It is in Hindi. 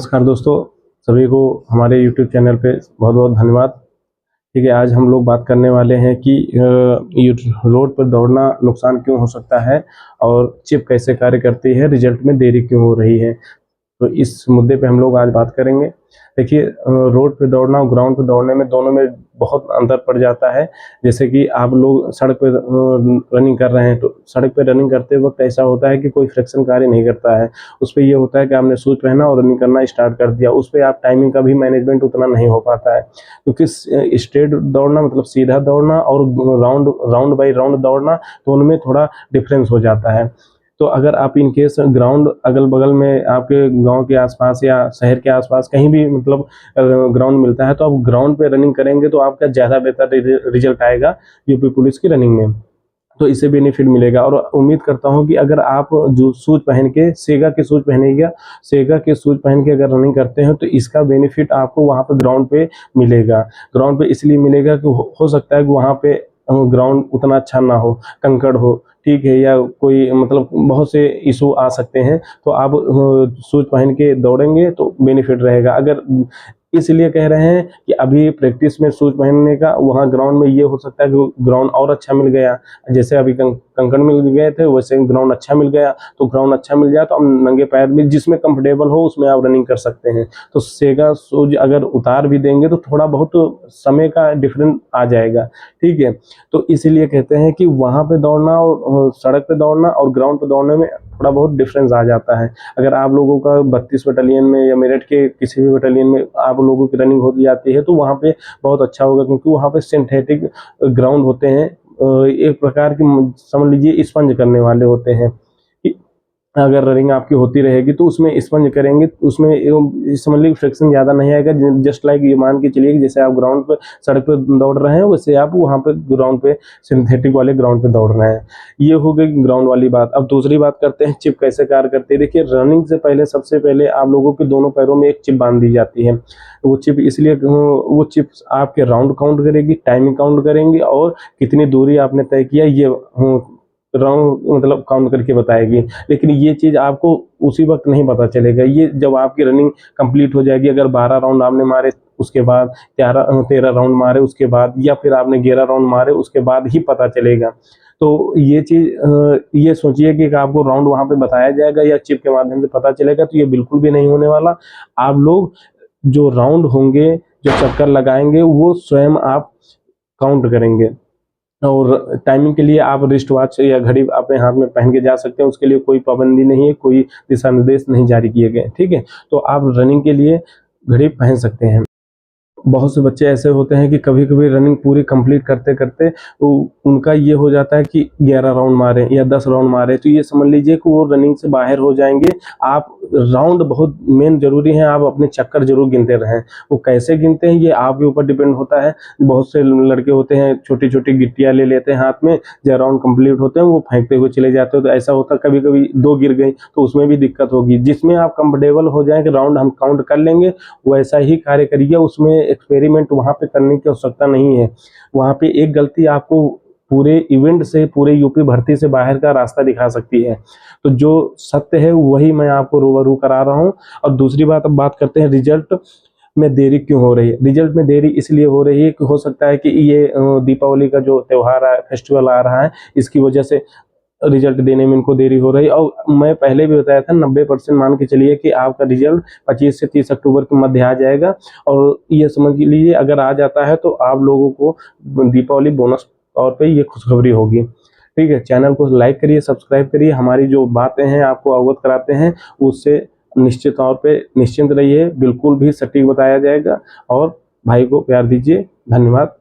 नमस्कार दोस्तों, सभी को हमारे YouTube चैनल पे बहुत बहुत धन्यवाद। ठीक है, आज हम लोग बात करने वाले हैं कि ये रोड पर दौड़ना नुकसान क्यों हो सकता है और चिप कैसे कार्य करती है, रिजल्ट में देरी क्यों हो रही है। तो इस मुद्दे पे हम लोग आज बात करेंगे। देखिए, रोड पे दौड़ना और ग्राउंड पे दौड़ने में दोनों में बहुत अंतर पड़ जाता है। जैसे कि आप लोग सड़क पे रनिंग कर रहे हैं, तो सड़क पे रनिंग करते वक्त ऐसा होता है कि कोई फ्रिक्शन कार्य नहीं करता है। उस पे ये होता है कि आपने शूज पहना और रनिंग करना स्टार्ट कर दिया, उस पे आप टाइमिंग का भी मैनेजमेंट उतना नहीं हो पाता है, क्योंकि स्ट्रेट दौड़ना मतलब सीधा दौड़ना और राउंड बाई राउंड दौड़ना, तो उनमें थोड़ा डिफरेंस हो जाता है। तो अगर आप इन केस ग्राउंड अगल बगल में आपके गांव के आसपास या शहर के आसपास कहीं भी मतलब ग्राउंड मिलता है, तो आप ग्राउंड पे रनिंग करेंगे तो आपका ज़्यादा बेहतर रिजल्ट आएगा यूपी पुलिस की रनिंग में। तो इससे बेनिफिट मिलेगा और उम्मीद करता हूं कि अगर आप जो शूज पहन के सेगा के शूज पहनेगा, सेगा के शूज पहन के अगर रनिंग करते हैं तो इसका बेनिफिट आपको वहां पे ग्राउंड पे मिलेगा। ग्राउंड पे इसलिए मिलेगा कि हो सकता है कि वहां पे ग्राउंड उतना अच्छा ना हो, कंकड़ हो, ठीक है, या कोई मतलब बहुत से इशू आ सकते हैं, तो आप शूज पहन के दौड़ेंगे तो बेनिफिट रहेगा। अगर इसलिए कह रहे हैं कि अभी प्रैक्टिस में शूज पहनने का, वहाँ ग्राउंड में ये हो सकता है कि ग्राउंड और अच्छा मिल गया, जैसे अभी कंकड़ मिल गए थे वैसे ग्राउंड अच्छा मिल गया, तो ग्राउंड अच्छा मिल जाए तो हम नंगे पैर में जिसमें कंफर्टेबल हो उसमें आप रनिंग कर सकते हैं। तो सेगा शूज अगर उतार भी देंगे तो थोड़ा बहुत समय का डिफरेंस आ जाएगा, ठीक है। तो इसीलिए कहते हैं कि वहाँ पे दौड़ना और सड़क पे दौड़ना और ग्राउंड पे दौड़ने में थोड़ा बहुत डिफरेंस आ जाता है। अगर आप लोगों का 32 बटालियन में या मेरठ के किसी भी बटालियन में आप लोगों की रनिंग हो जाती है तो वहाँ पे बहुत अच्छा होगा, क्योंकि वहाँ पे सिंथेटिक ग्राउंड होते हैं, एक प्रकार की समझ लीजिए स्पंज करने वाले होते हैं। अगर रनिंग आपकी होती रहेगी तो उसमें स्पंज करेंगे, उसमें समझ लीजिए फ्रिक्शन ज़्यादा नहीं आएगा। जस्ट लाइक ये मान के चलिए कि जैसे आप ग्राउंड पे सड़क पे दौड़ रहे हैं वैसे आप वहाँ पे ग्राउंड पे सिंथेटिक वाले ग्राउंड पे दौड़ रहे हैं। ये हो गई ग्राउंड वाली बात। अब दूसरी बात करते हैं चिप कैसे कार्य करती है। देखिए, रनिंग से पहले सबसे पहले आप लोगों के दोनों पैरों में एक चिप बांध दी जाती है। वो चिप इसलिए वो चिप आपके राउंड काउंट करेगी, टाइमिंग काउंट करेंगी और कितनी दूरी आपने तय किया ये राउंड मतलब काउंट करके बताएगी। लेकिन ये चीज़ आपको उसी वक्त नहीं पता चलेगा, ये जब आपकी रनिंग कंप्लीट हो जाएगी। अगर 12 राउंड आपने मारे उसके बाद 13 राउंड मारे उसके बाद, या फिर आपने 11 राउंड मारे उसके बाद ही पता चलेगा। तो ये चीज़ ये सोचिए कि आपको राउंड वहाँ पे बताया जाएगा या चिप के माध्यम से पता चलेगा, तो ये बिल्कुल भी नहीं होने वाला। आप लोग जो राउंड होंगे, जो चक्कर लगाएंगे, वो स्वयं आप काउंट करेंगे। और टाइमिंग के लिए आप रिस्ट वॉच या घड़ी अपने हाथ में पहन के जा सकते हैं, उसके लिए कोई पाबंदी नहीं है, कोई दिशा निर्देश नहीं जारी किए गए, ठीक है। तो आप रनिंग के लिए घड़ी पहन सकते हैं। बहुत से बच्चे ऐसे होते हैं कि कभी कभी रनिंग पूरी कंप्लीट करते करते उनका ये हो जाता है कि 11 राउंड मारे या 10 राउंड मारे, तो ये समझ लीजिए कि वो रनिंग से बाहर हो जाएंगे। आप राउंड बहुत मेन जरूरी है, आप अपने चक्कर जरूर गिनते रहें। वो कैसे गिनते हैं ये आपके ऊपर डिपेंड होता है। बहुत से लड़के होते हैं छोटी छोटी गिट्टियाँ ले लेते हैं हाथ में, जब राउंड कंप्लीट होते हैं वो फेंकते हुए चले जाते हैं। तो ऐसा होता है कभी कभी 2 गिर गई तो उसमें भी दिक्कत होगी। जिसमें आप कंफर्टेबल हो जाए कि राउंड हम काउंट कर लेंगे वैसा ही कार्य करिए, उसमें एक्सपेरिमेंट वहाँ पे करने की आवश्यकता नहीं है। वहाँ पे एक गलती आपको पूरे इवेंट से, पूरे यूपी भर्ती से बाहर का रास्ता दिखा सकती है। तो जो सत्य है वही मैं आपको रूबरू करा रहा हूँ। और दूसरी बात, अब बात करते हैं रिजल्ट में देरी क्यों हो रही है। रिजल्ट में देरी इसलिए हो रही है कि हो सकता है कि ये दीपावली का जो त्यौहार फेस्टिवल आ रहा है, इसकी वजह से रिजल्ट देने में इनको देरी हो रही है। और मैं पहले भी बताया था 90% मान के चलिए कि आपका रिजल्ट 25 से 30 अक्टूबर के मध्य आ जाएगा। और ये समझ लीजिए अगर आ जाता है तो आप लोगों को दीपावली बोनस तौर पे ये खुशखबरी होगी, ठीक है। चैनल को लाइक करिए, सब्सक्राइब करिए, हमारी जो बातें हैं आपको अवगत कराते हैं उससे निश्चित तौर पे निश्चिंत रहिए, बिल्कुल भी सटीक बताया जाएगा। और भाई को प्यार दीजिए। धन्यवाद।